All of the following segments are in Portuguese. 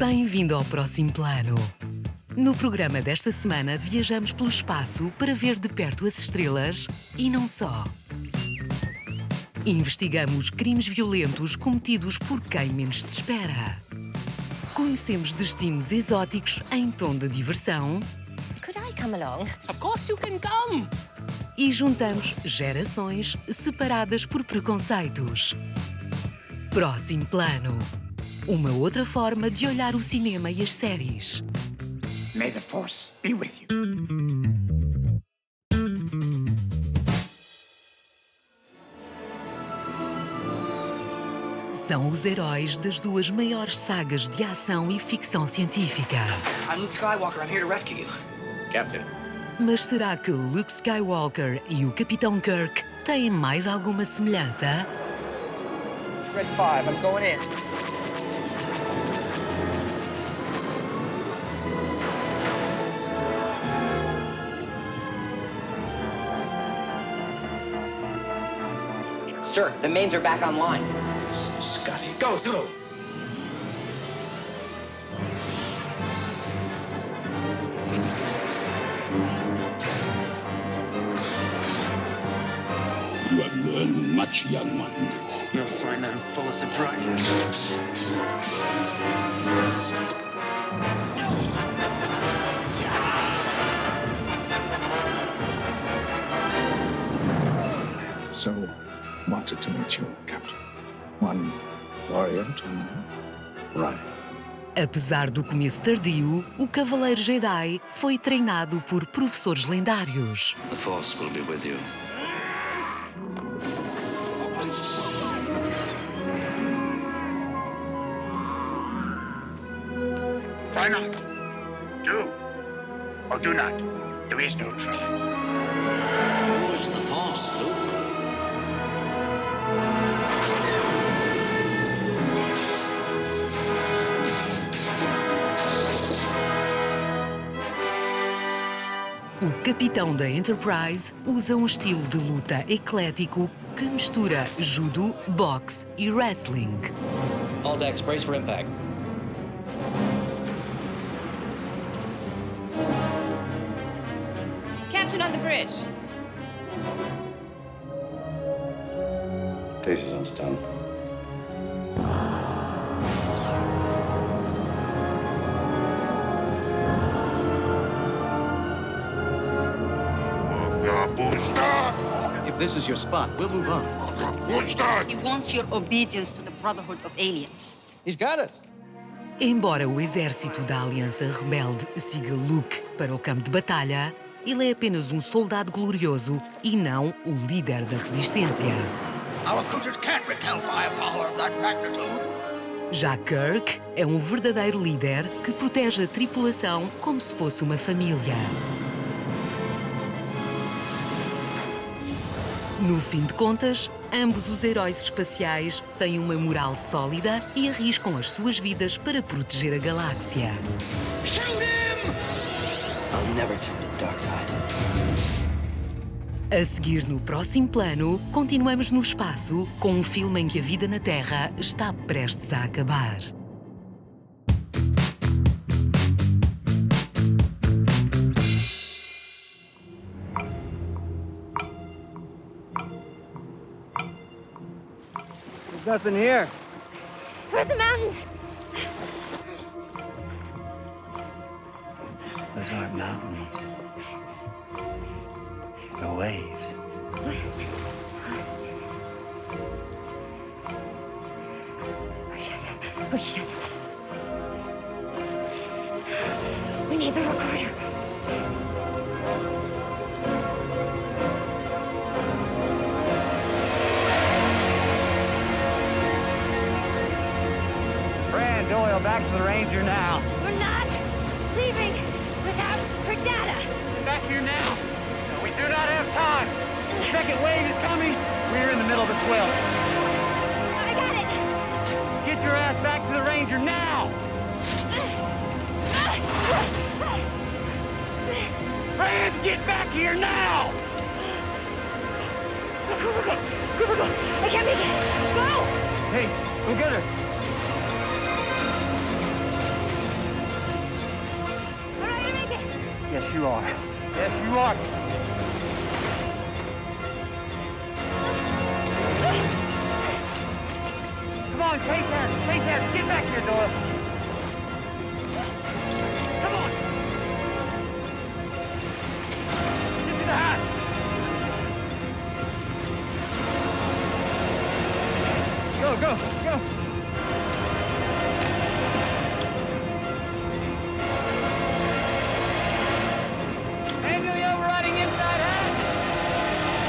Bem-vindo ao Próximo Plano. No programa desta semana viajamos pelo espaço para ver de perto as estrelas e não só. Investigamos crimes violentos cometidos por quem menos se espera. Conhecemos destinos exóticos em tom de diversão. Could I come along? Of course you can come! E juntamos gerações separadas por preconceitos. Próximo Plano. Uma outra forma de olhar o cinema e as séries. May the Force be with you. São os heróis das duas maiores sagas de ação e ficção científica. I'm Luke Skywalker. I'm here to rescue you. Captain. Mas será que Luke Skywalker e o Capitão Kirk têm mais alguma semelhança? Red 5, I'm going in. Sir, the mains are back online. Scotty. Go, Zulu. You have learned much, young one. You'll find I'm full of surprises. So, wanted to meet you, Captain. One warrior to another. Right. Apesar do começo tardio, o Cavaleiro Jedi foi treinado por professores lendários. The Force will be with you. Try not. Do. Or do not. There is no try. Use the Force, Luke. O capitão da Enterprise usa um estilo de luta eclético que mistura judo, boxe e wrestling. All decks, brace for impact. Captain on the bridge. Faces on stone. If this is your spot, we'll move on. He wants your obedience to the Brotherhood of Aliens. He's got it. Embora o exército da Aliança Rebelde siga Luke para o campo de batalha, ele é apenas um soldado glorioso e não o líder da resistência. Our cruisers can't repel firepower of that magnitude. Já Kirk é um verdadeiro líder que protege a tripulação como se fosse uma família. No fim de contas, ambos os heróis espaciais têm uma moral sólida e arriscam as suas vidas para proteger a galáxia. Shoot him! I'll never turn to the dark side. A seguir, no Próximo Plano, continuamos no espaço com um filme em que a vida na Terra está prestes a acabar. Nothing here. Where's the mountains? Those aren't mountains. They're waves. Oh, shit. We need the recorder. Doyle, back to the Ranger now. We're not leaving without her data. Back here now. We do not have time. The second wave is coming. We're in the middle of a swell. I got it. Get your ass back to the Ranger now. Hands, get back here now. Go. I can't make it. Go. Pace, go get her. Yes, you are. Yes, you are. Come on, Case has. Get back here, Doyle. Come on. Get to the hatch. Go. Manually overriding inside hatch.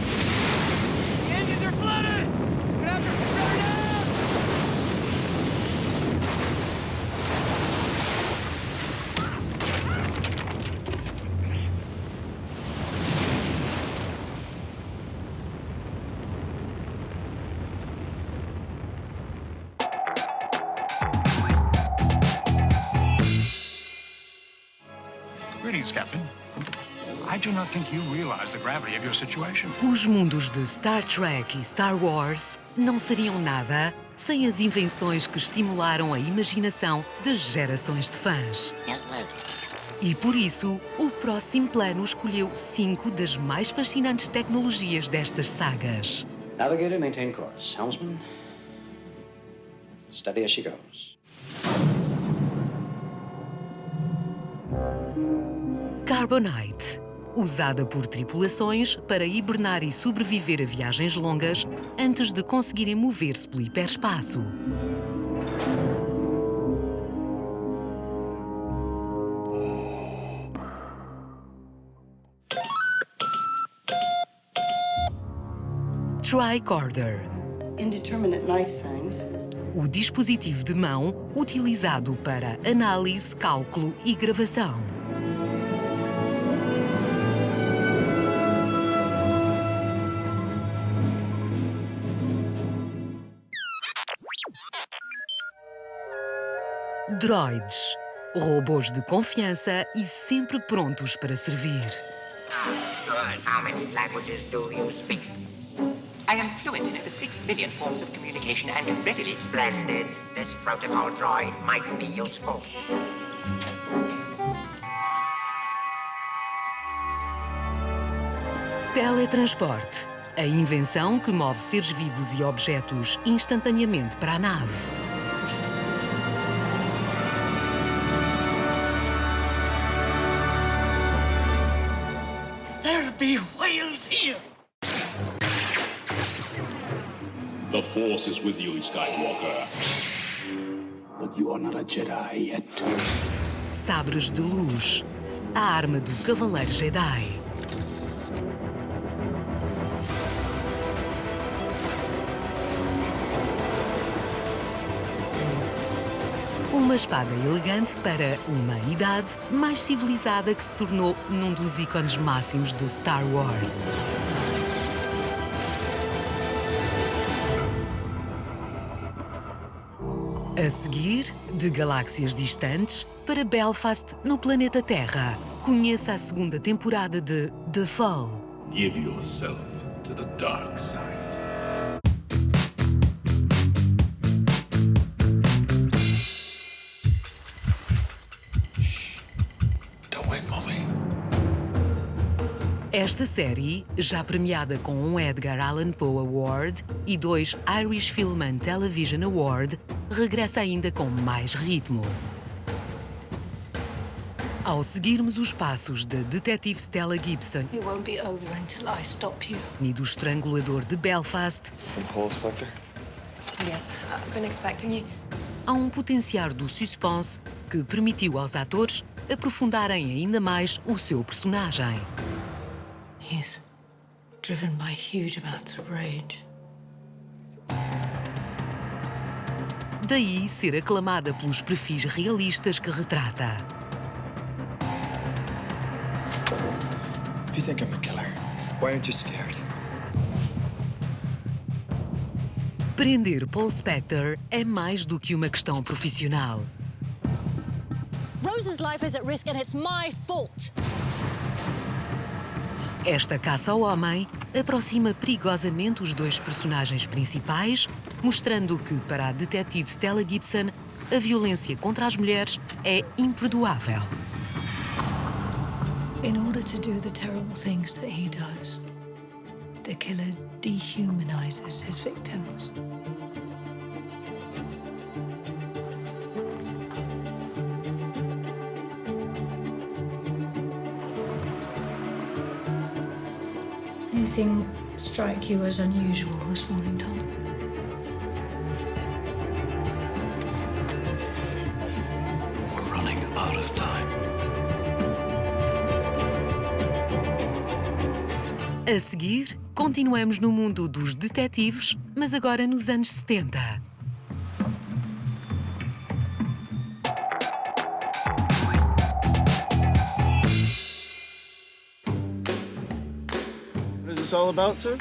The engines are flooded. We're gonna have to shut her down. Greetings, Captain. I do not think you realize the gravity of your situation. Os mundos de Star Trek e Star Wars não seriam nada sem as invenções que estimularam a imaginação de gerações de fãs. E por isso, o Próximo Plano escolheu 5 das mais fascinantes tecnologias destas sagas. Navigator, maintain course. Helmsman, steady as she goes. Carbonite, usada por tripulações para hibernar e sobreviver a viagens longas antes de conseguirem mover-se pelo hiperespaço. Tricorder, Indeterminate life signs. o dispositivo de mão utilizado para análise, cálculo e gravação. Droids, robôs de confiança e sempre prontos para servir. How many languages do you speak? I am fluent in over 6 million forms of communication and can readily... Splendid. This protocol droid might be useful. Teletransporte, a invenção que move seres vivos e objetos instantaneamente para a nave. There'll be whales here! The Force is with you, Skywalker. But you are not a Jedi yet. Sabres de luz, a arma do Cavaleiro Jedi. Uma espada elegante para uma idade mais civilizada que se tornou num dos ícones máximos do Star Wars. A seguir, de galáxias distantes para Belfast, no planeta Terra. Conheça a segunda temporada de The Fall. Give yourself to the dark side. Esta série, já premiada com um Edgar Allan Poe Award e 2 Irish Film and Television Award, regressa ainda com mais ritmo. Ao seguirmos os passos da detetive Stella Gibson It won't be over until I stop you. e do estrangulador de Belfast, Yes, I've been expecting you. há um potenciar do suspense que permitiu aos atores aprofundarem ainda mais o seu personagem. He's driven by huge amounts of rage. Daí ser aclamada pelos perfis realistas que retrata. If you think I'm a killer, why aren't you scared? Prender Paul Spector é mais do que uma questão profissional. Rose's life is at risk and it's my fault. Esta caça ao homem aproxima perigosamente os dois personagens principais, mostrando que, para a detetive Stella Gibson, a violência contra as mulheres é imperdoável. In order to do the terrible things that he does, the killer dehumanizes his victims. Anything strike you as unusual this morning, Tom? We're running out of time. A seguir, continuamos no mundo dos detetives, mas agora nos anos 70. What is this all about, sir?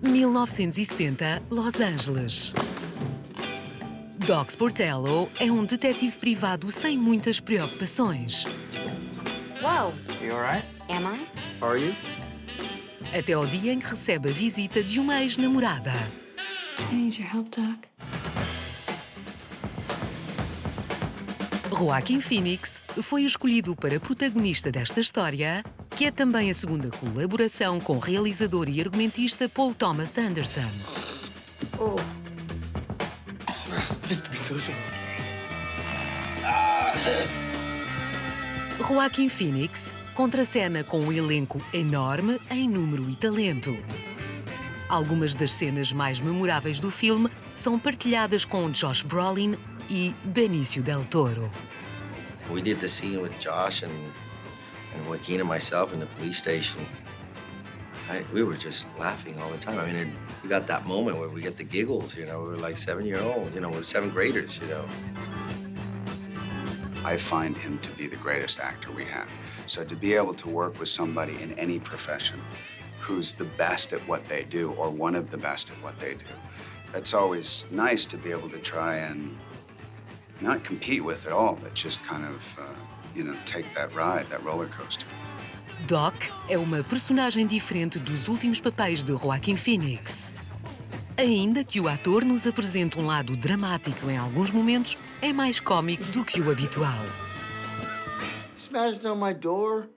1970, Los Angeles. Doc Sportello é um detetive privado sem muitas preocupações. Whoa. You all right? Am I? Are you? Até ao dia em que recebe a visita de uma ex-namorada. I need your help, Doc. Joaquin Phoenix foi escolhido para protagonista desta história, que é também a segunda colaboração com o realizador e argumentista Paul Thomas Anderson. Oh. Mr. Social. Joaquin Phoenix contracena com um elenco enorme em número e talento. Algumas das cenas mais memoráveis do filme são partilhadas com Josh Brolin e Benicio del Toro. We did the scene with Josh and Joaquin and myself in the police station. We were just laughing all the time. I mean, we got that moment where we get the giggles, you know. We were like 7-year-olds, you know, we're 7th graders, you know. I find him to be the greatest actor we have. So to be able to work with somebody in any profession who's the best at what they do or one of the best at what they do, it's always nice to be able to try and not compete with at all, but just kind of, take that ride, that roller coaster. Doc é uma personagem diferente dos últimos papéis de Joaquin Phoenix. Ainda que o ator nos apresente um lado dramático em alguns momentos, é mais cómico do que o habitual. Smashed on my door.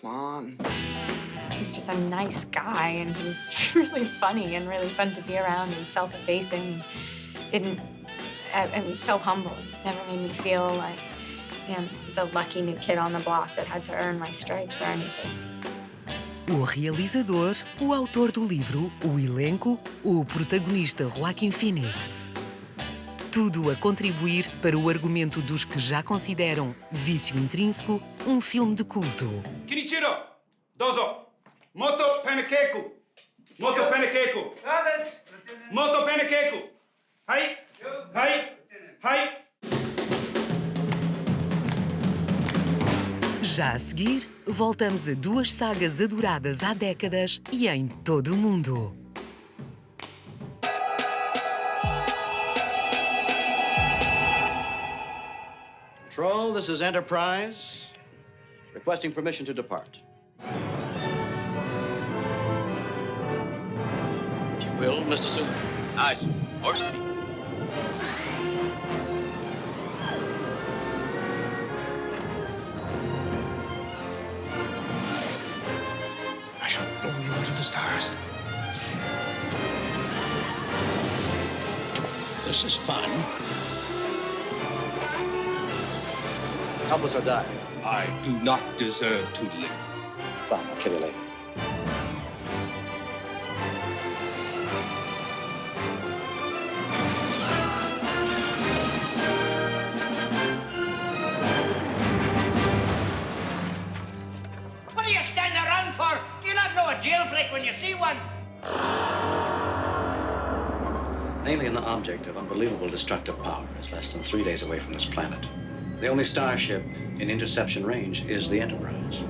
Come on. He's just a nice guy, and he's really funny and really fun to be around and self-effacing. He's so humble. Never made me feel like, the lucky new kid on the block that had to earn my stripes or anything. O realizador, o autor do livro, o elenco, o protagonista Joaquin Phoenix. Tudo a contribuir para o argumento dos que já consideram Vício Intrínseco um filme de culto. Kinichiro, dozo. Moto pancake. Moto pancake. Moto pancake. Hai. Hai. Hai. Já a seguir, voltamos a duas sagas adoradas há décadas e em todo o mundo. Patrol, this is Enterprise. Requesting permission to depart. If you will, Mr. Sulu. Aye, sir. Orders to me. I shall blow you into the stars. This is fun. Help us or die. I do not deserve to live. Fine, I'll kill you later. What are you standing around for? Do you not know a jailbreak when you see one? An alien object of unbelievable destructive power is less than 3 days away from this planet. The only starship in interception range is the Enterprise.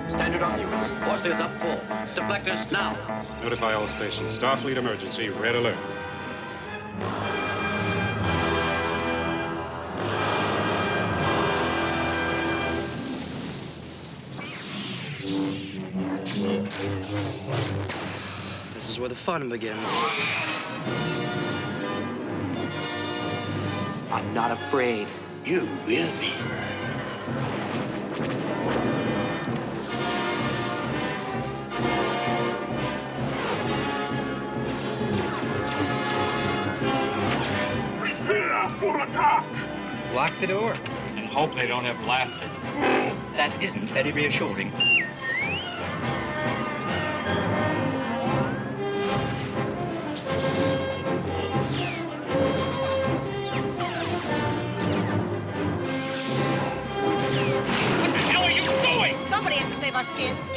Standard on you. Force fields up full. Deflectors now. Notify all stations. Starfleet emergency. Red alert. is where the fun begins. I'm not afraid. You will be. Prepare for attack! Lock the door. And hope they don't have blasters. That isn't very reassuring. What the hell are you doing? Somebody has to save our skins.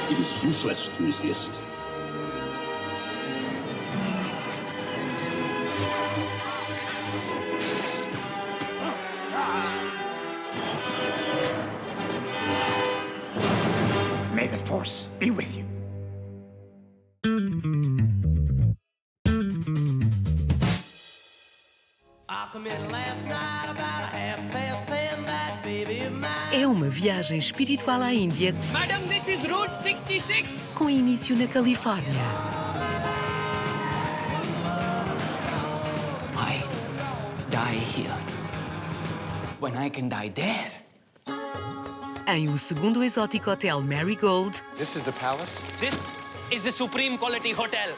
It is useless to resist. May the Force be with you. É uma viagem espiritual à Índia Madam, this is Route 66. com início na Califórnia. I die here when I can die there. Em o segundo exótico hotel Marigold, This is the palace? This is the supreme quality hotel.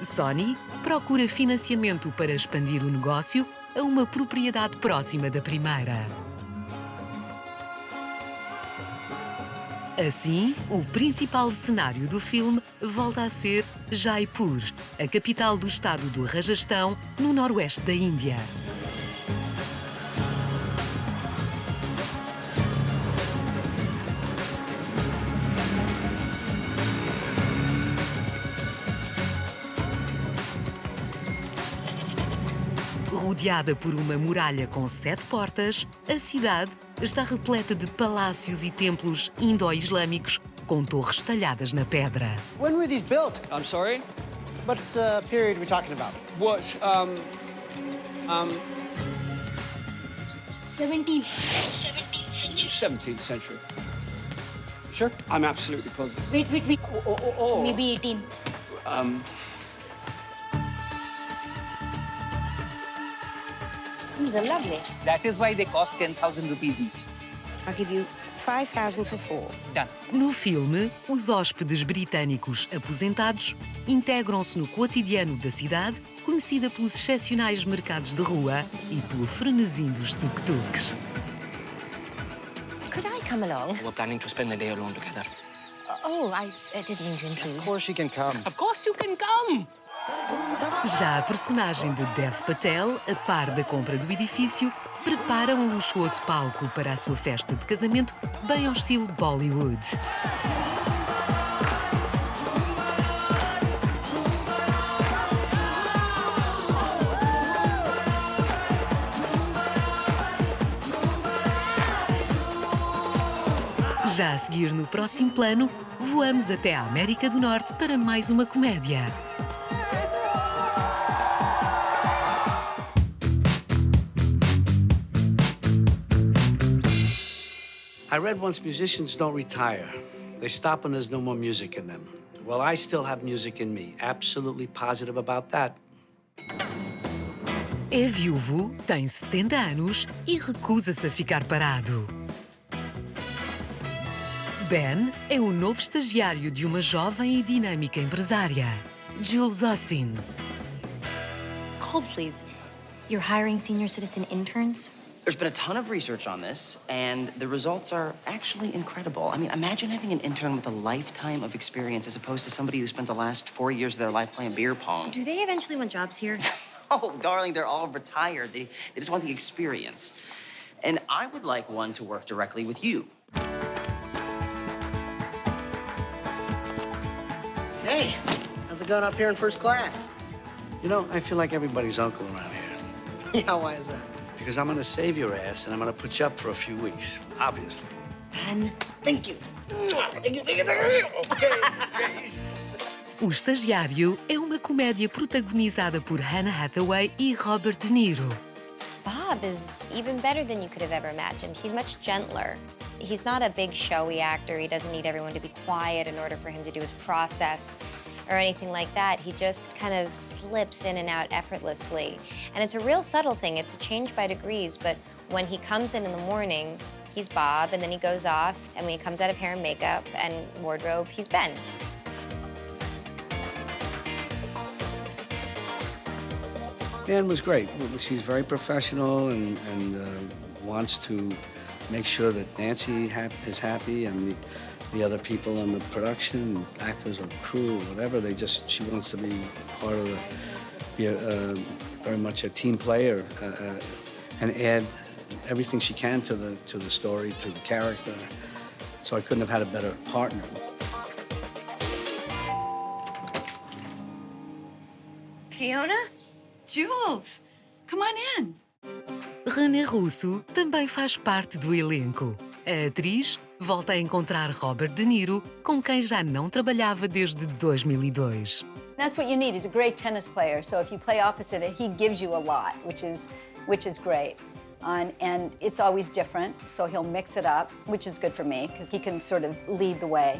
Sony procura financiamento para expandir o negócio a uma propriedade próxima da primeira. Assim, o principal cenário do filme volta a ser Jaipur, a capital do estado do Rajastão, no noroeste da Índia. Rodeada por uma muralha com 7 portas, a cidade está repleta de palácios e templos indo-islâmicos com torres talhadas na pedra. When were these built? I'm sorry? What period are we talking about? What, 17. 17th century. Sure? I'm absolutely positive. Wait. Maybe 18. These are lovely. That is why they cost 10,000 rupees each. I'll give you 5,000 for 4. Done. No filme, os hóspedes britânicos aposentados integram-se no cotidiano da cidade, conhecida pelos excepcionais mercados de rua e pelo frenesim dos tuk-tuks. Could I come along? We're planning to spend the day alone together. I didn't mean to intrude. Of course you can come. Of course you can come. Já a personagem de Dev Patel, a par da compra do edifício, prepara um luxuoso palco para a sua festa de casamento, bem ao estilo Bollywood. Já a seguir, no próximo plano, voamos até a América do Norte para mais uma comédia. I read once musicians don't retire. They stop when there's no more music in them. Well, I still have music in me. Absolutely positive about that. É viúvo, tem 70 anos e recusa-se a ficar parado. Ben é o novo estagiário de uma jovem e dinâmica empresária, Jules Austin. Hold, please. You're hiring senior citizen interns? There's been a ton of research on this, and the results are actually incredible. I mean, imagine having an intern with a lifetime of experience as opposed to somebody who spent the last 4 years of their life playing beer pong. Do they eventually want jobs here? Oh, darling, they're all retired. They just want the experience. And I would like one to work directly with you. Hey, how's it going up here in first class? You know, I feel like everybody's uncle around here. Yeah, why is that? Because I'm gonna save your ass and I'm gonna put you up for a few weeks, obviously. Ben, thank you. O Estagiário é uma comédia protagonizada por Anne Hathaway e Robert De Niro. Bob is even better than you could have ever imagined. He's much gentler. He's not a big showy actor. He doesn't need everyone to be quiet in order for him to do his process or anything like that. He just kind of slips in and out effortlessly. And it's a real subtle thing. It's a change by degrees, but when he comes in the morning, he's Bob, and then he goes off, and when he comes out of hair and makeup and wardrobe, he's Ben. Anne was great. She's very professional and wants to make sure that Nancy is happy and the other people on the production, actors or crew, whatever. She wants to be part of very much a team player and add everything she can to the story, to the character. So I couldn't have had a better partner. Fiona? Jules, come on in. René Russo também faz parte do elenco. A atriz volta a encontrar Robert De Niro, com quem já não trabalhava desde 2002. That's what you need. He's a great tennis player, so if you play opposite it, he gives you a lot, which is great. And it's always different, so he'll mix it up, which is good for me, because he can sort of lead the way,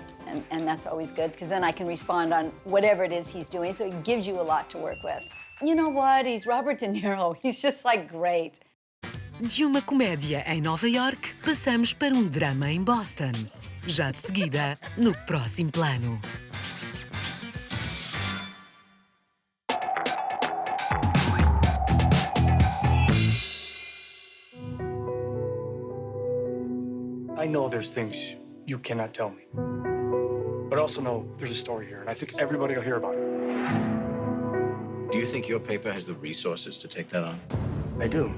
and that's always good, because then I can respond on whatever it is he's doing, so it gives you a lot to work with. You know what? He's Robert De Niro. He's just, like, great. De uma comédia em Nova York, passamos para um drama em Boston. Já de seguida, no Próximo Plano. I know there's things you cannot tell me. But I also know there's a story here, and I think everybody will hear about it. Do you think your paper has the resources to take that on? I do.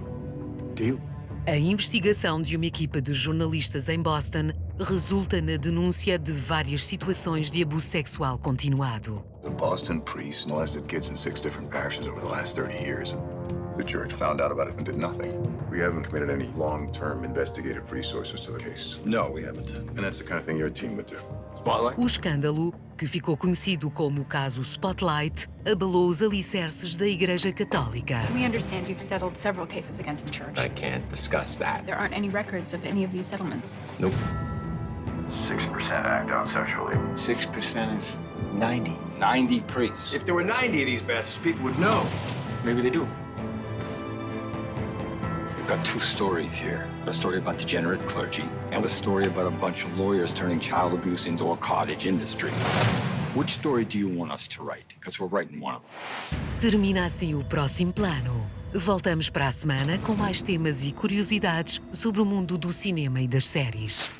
Do you? A investigação de uma equipa de jornalistas em Boston resulta na denúncia de várias situações de abuso sexual continuado. The Boston priest molested kids in 6 different parishes over the last 30 years. The church found out about it and did nothing. We haven't committed any long-term investigative resources to the case. No, we haven't. And that's the kind of thing your team would do. Spotlight? O escândalo, que ficou conhecido como o caso Spotlight, abalou os alicerces da Igreja Católica. We understand you've settled several cases against the church. I can't discuss that. There aren't any records of any of these settlements. Nope. 6% act on sexually. 6% is 90. 90 priests. If there were 90 of these bastards, people would know. Maybe they do. We've got 2 stories here. A story about degenerate clergy and a story about a bunch of lawyers turning child abuse into a cottage industry. Which story do you want us to write? Because we're writing one of them. Termina assim o Próximo Plano. Voltamos para a semana com mais temas e curiosidades sobre o mundo do cinema e das séries.